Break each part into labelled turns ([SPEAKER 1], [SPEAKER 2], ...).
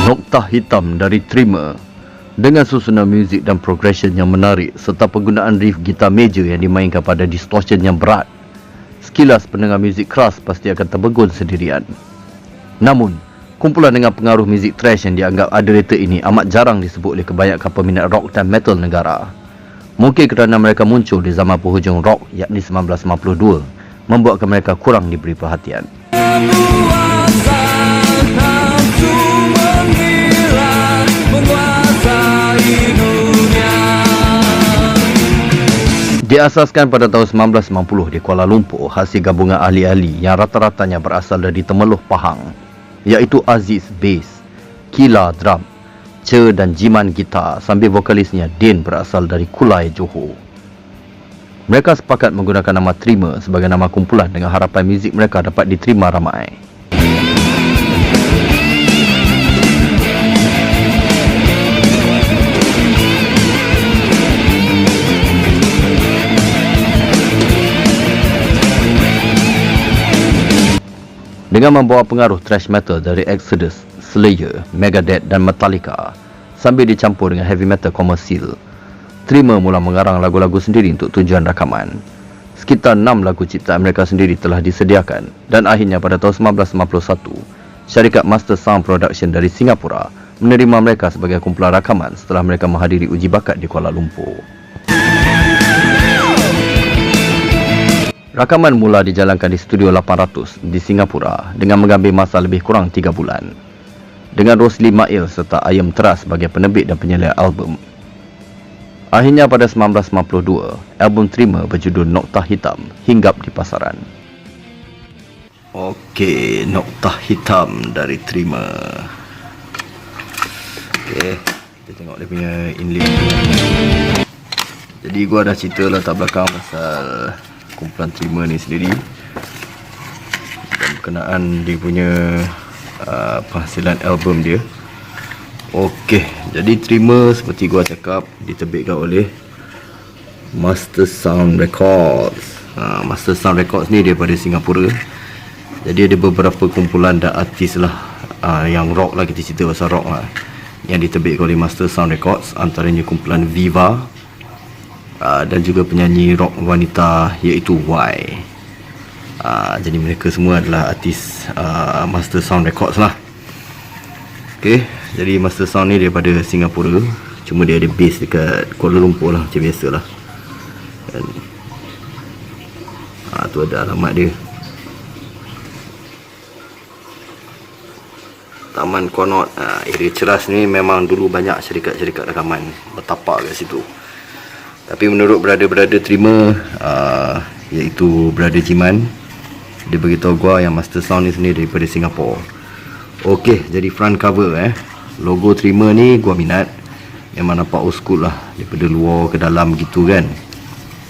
[SPEAKER 1] Nokta Hitam dari Trimmer dengan susunan muzik dan progression yang menarik serta penggunaan riff gitar major yang dimainkan pada distortion yang berat. Sekilas pendengar muzik keras pasti akan terbegun sendirian. Namun, kumpulan dengan pengaruh muzik thrash yang dianggap underrated ini amat jarang disebut oleh kebanyakan peminat rock dan metal negara. Mungkin kerana mereka muncul di zaman penghujung rock yakni 1952, membuatkan mereka kurang diberi perhatian. Diasaskan pada tahun 1990 di Kuala Lumpur hasil gabungan ahli-ahli yang rata-ratanya berasal dari Temeloh Pahang, iaitu Aziz bass, Kila drum, Che dan Jiman gitar sambil vokalisnya Din berasal dari Kulai Johor. Mereka sepakat menggunakan nama Trimmer sebagai nama kumpulan dengan harapan muzik mereka dapat diterima ramai. Dengan membawa pengaruh thrash metal dari Exodus, Slayer, Megadeth dan Metallica sambil dicampur dengan heavy metal komersil, Trimmer mula mengarang lagu-lagu sendiri untuk tujuan rakaman. Sekitar 6 lagu ciptaan mereka sendiri telah disediakan dan akhirnya pada tahun 1991, syarikat Master Sound Production dari Singapura menerima mereka sebagai kumpulan rakaman setelah mereka menghadiri uji bakat di Kuala Lumpur. Rakaman mula dijalankan di Studio 800 di Singapura dengan mengambil masa lebih kurang 3 bulan. Dengan Rosli Mail serta Ayam Teras sebagai penerbit dan penyelia album. Akhirnya pada 1992, album Trimmer berjudul Nokta Hitam hinggap di pasaran. Okey, Nokta Hitam dari Trimmer. Okey, kita tengok dia punya inlay. Jadi gua dah cerita latar belakang pasal kumpulan Trimmer ni sendiri dan berkenaan dia punya penghasilan album dia. Okey, jadi Trimmer seperti gua cakap diterbitkan oleh Master Sound Records. Master Sound Records ni daripada Singapura. Jadi ada beberapa kumpulan dan artis lah yang rock lah, kita cerita pasal rock lah, yang diterbitkan oleh Master Sound Records, antaranya kumpulan Viva dan juga penyanyi rock wanita iaitu Y. Jadi mereka semua adalah artis Master Sound Records lah. Okay, jadi Master Sound ni daripada Singapura, cuma dia ada base dekat Kuala Lumpur lah, macam biasa lah. Dan tu ada alamat dia, Taman Konot. Area Ceras ni memang dulu banyak syarikat-syarikat rakaman bertapak kat situ. Tapi menurut brother-brother Trimmer, iaitu Brother Jiman, dia beritahu gua yang Master Sound ni sendiri daripada Singapura. Okey, jadi front cover logo Trimmer ni gua minat. Memang nampak old school lah, daripada luar ke dalam gitu kan.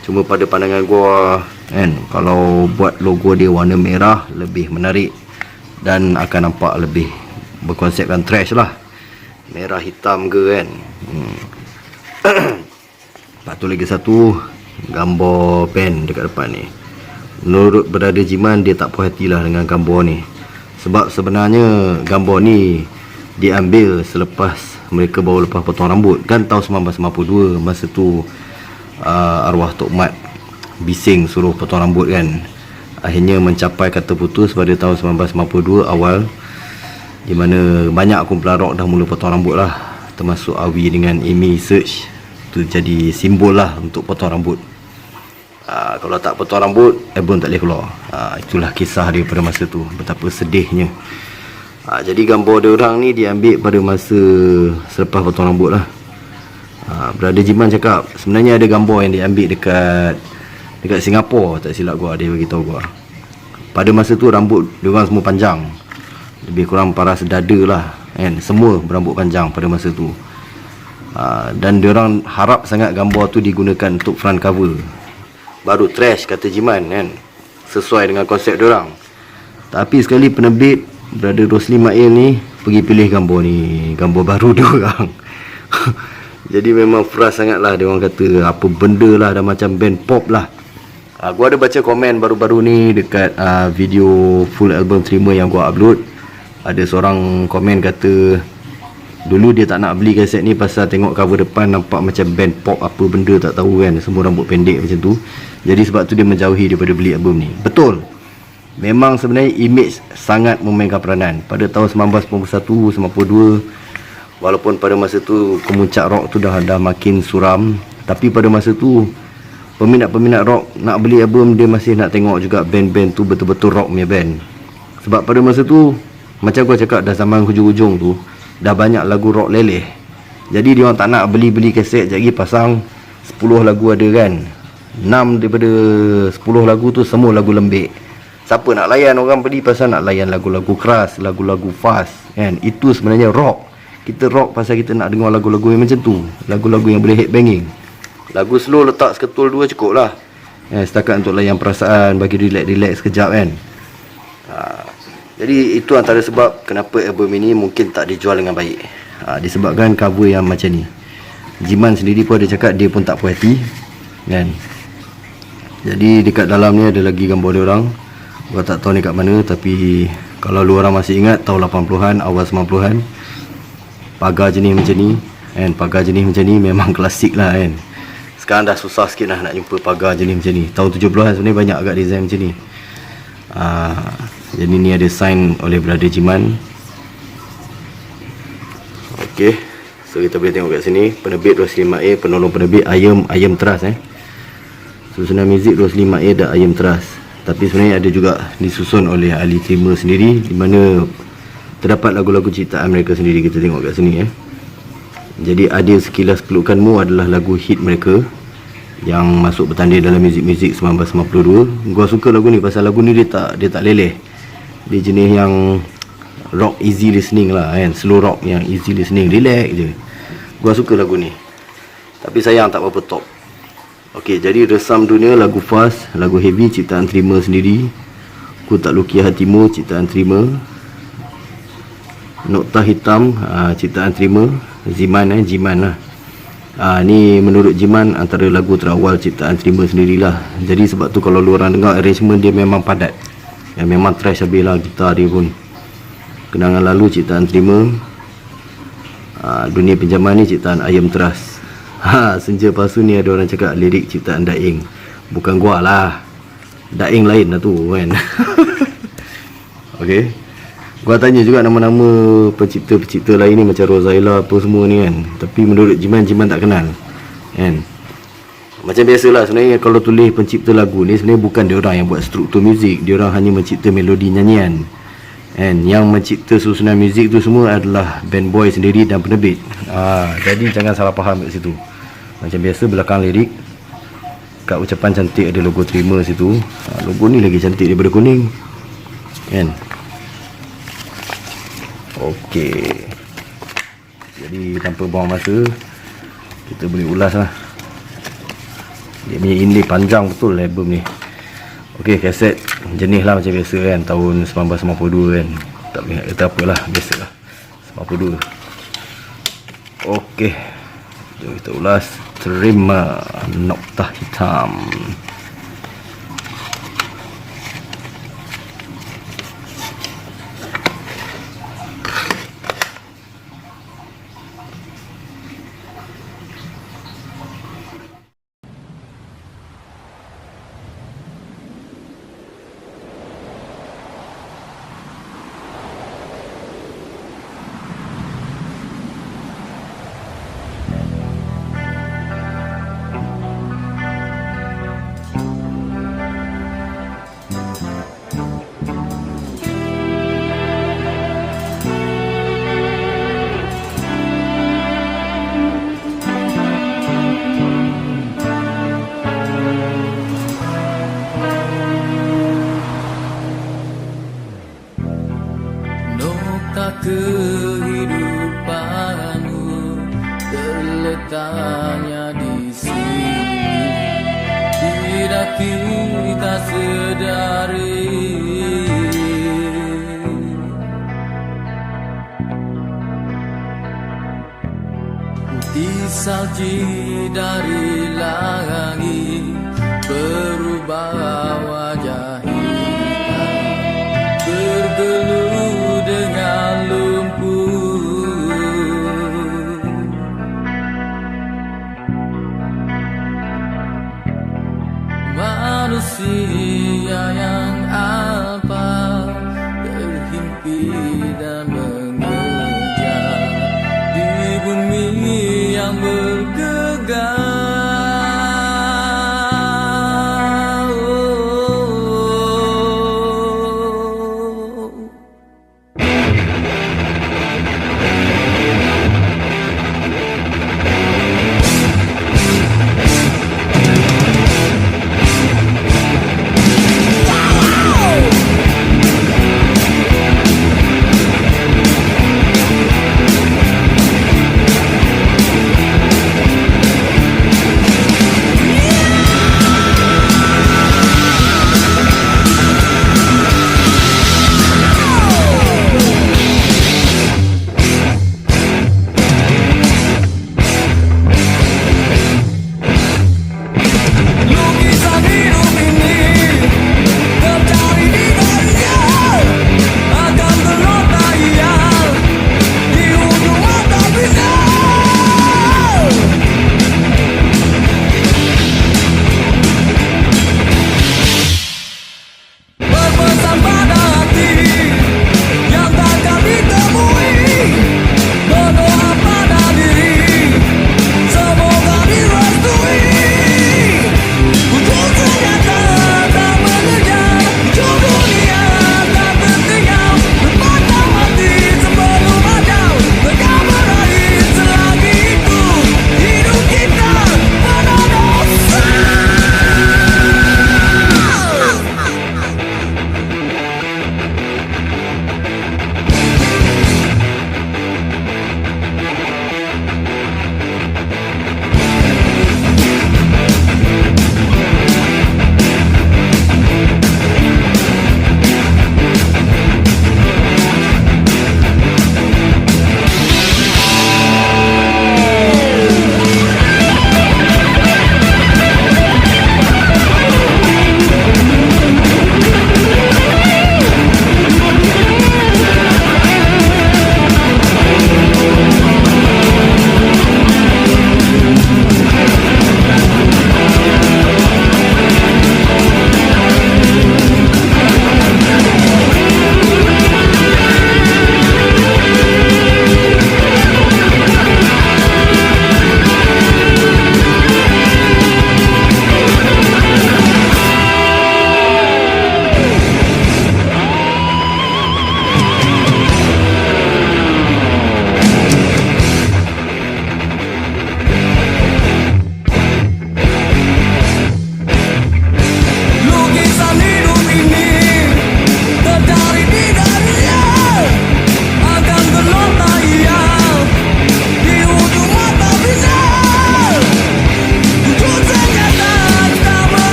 [SPEAKER 1] Cuma pada pandangan gua kan, kalau buat logo dia warna merah lebih menarik dan akan nampak lebih berkonsepkan trash lah. Merah hitam ke kan. Lepas tu lagi satu, gambar pen dekat depan ni. Menurut Brother Jiman, dia tak puas hatilah dengan gambar ni. Sebab sebenarnya gambar ni diambil selepas mereka baru lepas potong rambut. Kan tahun 1952, masa tu arwah Tok Mat bising suruh potong rambut kan. Akhirnya mencapai kata putus pada tahun 1952 awal, di mana banyak kumpulan rock dah mula potong rambut lah, termasuk Awi dengan Amy Search. Tu jadi simbol lah untuk potong rambut. Kalau tak potong rambut, album tak boleh keluar. Itulah kisah dia pada masa tu, betapa sedihnya. Jadi gambar dia orang ni diambil pada masa selepas potong rambut lah. Brother Jiman cakap sebenarnya ada gambar yang diambil dekat Singapura, tak silap gua, dia beritahu gua. Pada masa tu rambut dia orang semua panjang, lebih kurang paras dada lah kan, semua berambut panjang pada masa tu. Dan dia orang harap sangat gambar tu digunakan untuk front cover. Baru trash kata Jiman kan, sesuai dengan konsep dia orang. Tapi sekali penerbit Brother Rosli Mail ni pergi pilih gambar ni, gambar baru dia orang. Jadi memang frust sangat lah, dia orang kata apa benda lah, dah macam band pop lah. Gua ada baca komen baru-baru ni dekat video full album Trimmer yang gua upload. Ada seorang komen kata dulu dia tak nak beli kaset ni pasal tengok cover depan nampak macam band pop apa benda tak tahu kan, semua rambut pendek macam tu. Jadi sebab tu dia menjauhi daripada beli album ni. Betul, memang sebenarnya image sangat memainkan peranan. Pada tahun 1991, 92, walaupun pada masa tu kemuncak rock tu dah makin suram, tapi pada masa tu peminat-peminat rock nak beli album dia masih nak tengok juga band-band tu betul-betul rock punya band. Sebab pada masa tu macam gua cakap, dah zaman hujung-hujung tu dah banyak lagu rock leleh. Jadi dia orang tak nak beli kaset jadi pasang 10 lagu ada kan, 6 daripada 10 lagu tu semua lagu lembik. Siapa nak layan orang beli pasal nak layan lagu-lagu keras, lagu-lagu fast kan. Itu sebenarnya rock. Kita rock pasal kita nak dengar lagu-lagu yang macam tu, lagu-lagu yang boleh headbanging. Lagu slow letak seketul 2 cukup lah setakat untuk layan perasaan, bagi relax sekejap kan. Jadi itu antara sebab kenapa album ini mungkin tak dijual dengan baik. Disebabkan cover yang macam ni. Jiman sendiri pun ada cakap dia pun tak puas hati kan. Jadi dekat dalam ni ada lagi gambar dia orang. Gua tak tahu ni kat mana, tapi kalau lu orang masih ingat tahun 80-an, awal 90-an, pagar jenis macam ni kan, pagar jenis macam ni memang klasik lah kan. Sekarang dah susah sikit lah nak jumpa pagar jenis macam ni. Tahun 70-an sebenarnya banyak agak design macam ni. Jadi ni ada sign oleh Brother Jiman. Ok, so kita boleh tengok kat sini, penerbit Rosli Mail, penolong penerbit Ayam Trust susunan muzik Rosli Mail dan Ayam Trust. Tapi sebenarnya ada juga disusun oleh ahli Trimmer sendiri, di mana terdapat lagu-lagu ciptaan mereka sendiri. Kita tengok kat sini Jadi Ada Sekilas Pelukanmu adalah lagu hit mereka yang masuk bertanding dalam muzik-muzik 1992. Gua suka lagu ni pasal lagu ni dia tak leleh. Dia jenis yang rock easy listening lah kan, slow rock yang easy listening, relax je. Gua suka lagu ni. Tapi sayang tak berapa top. Ok, jadi Resam Dunia lagu fast, lagu heavy ciptaan Trimmer sendiri. Ku Tak Lukis Hatimu ciptaan Trimmer. Nokta Hitam ciptaan Trimmer, Jiman lah. Ni menurut Jiman antara lagu terawal ciptaan Trimmer sendirilah. Jadi sebab tu kalau lu orang dengar arrangement dia memang padat, yang memang trash habis lah gitar dia pun. Kenangan Lalu ciptaan Trimmer. Dunia Pinjaman ni ciptaan Ayam Trust. Senja Palsu ni ada orang cakap lirik ciptaan Daing. Bukan gua lah, Daing lain lah tu kan. Ok, gua tanya juga nama-nama pencipta-pencipta lain ni macam Rozaila apa semua ni kan. Tapi menurut Jiman tak kenal kan. Macam biasalah sebenarnya kalau tulis pencipta lagu ni sebenarnya bukan dia orang yang buat struktur muzik, dia orang hanya mencipta melodi nyanyian. And yang mencipta susunan muzik tu semua adalah band boy sendiri dan penerbit. Jadi jangan salah faham kat situ. Macam biasa belakang lirik, kat ucapan cantik ada logo Trimmer situ. Logo ni lagi cantik daripada kuning kan. Okey, jadi tanpa buang masa, kita boleh ulas lah. Dia punya inlay panjang betul album ni. Okey, kaset jenis lah macam biasa kan, tahun 1992 kan. Tak boleh kata apalah, biasalah 92. Okey, jom kita ulas Trimmer Nokta Hitam.
[SPEAKER 2] sedari putih salji dari langit berubah wajah hitam bergelut dengan lumpur. Manusia yang apa terhimpit dan mengejar di bumi yang bergegar.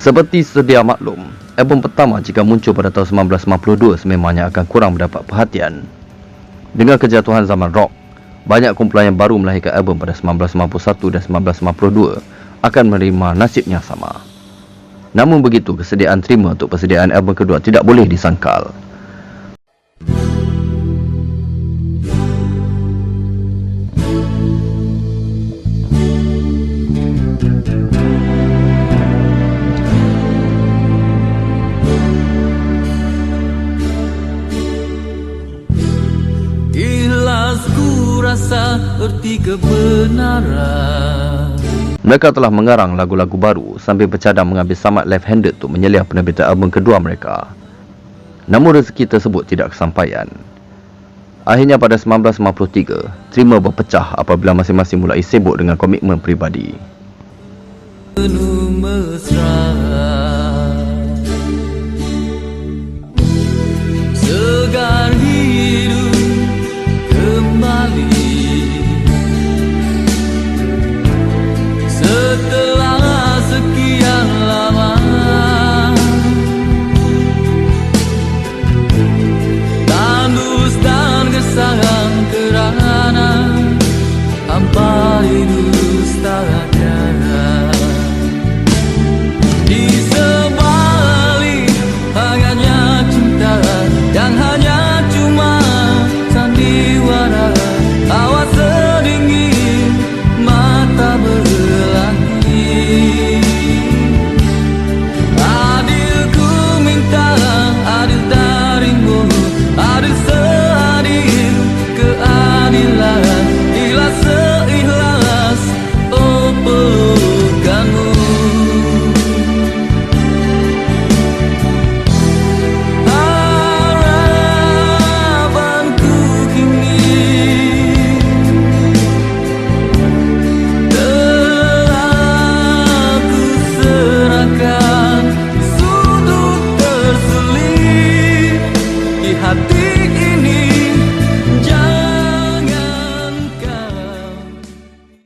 [SPEAKER 1] Seperti sedia maklum, album pertama jika muncul pada tahun 1992 sememangnya akan kurang mendapat perhatian. Dengan kejatuhan zaman rock, banyak kumpulan yang baru melahirkan album pada 1991 dan 1992 akan menerima nasib yang sama. Namun begitu, kesediaan terima untuk persediaan album kedua tidak boleh disangkal.
[SPEAKER 2] Rasa erti kebenaran.
[SPEAKER 1] Mereka telah mengarang lagu-lagu baru sambil bercadang mengambil samat left-handed untuk menyeliah penerbitan album kedua mereka. Namun rezeki tersebut tidak kesampaian. Akhirnya pada 1953, terima berpecah apabila masing-masing mulai sibuk dengan komitmen peribadi.
[SPEAKER 2] penuh mesra.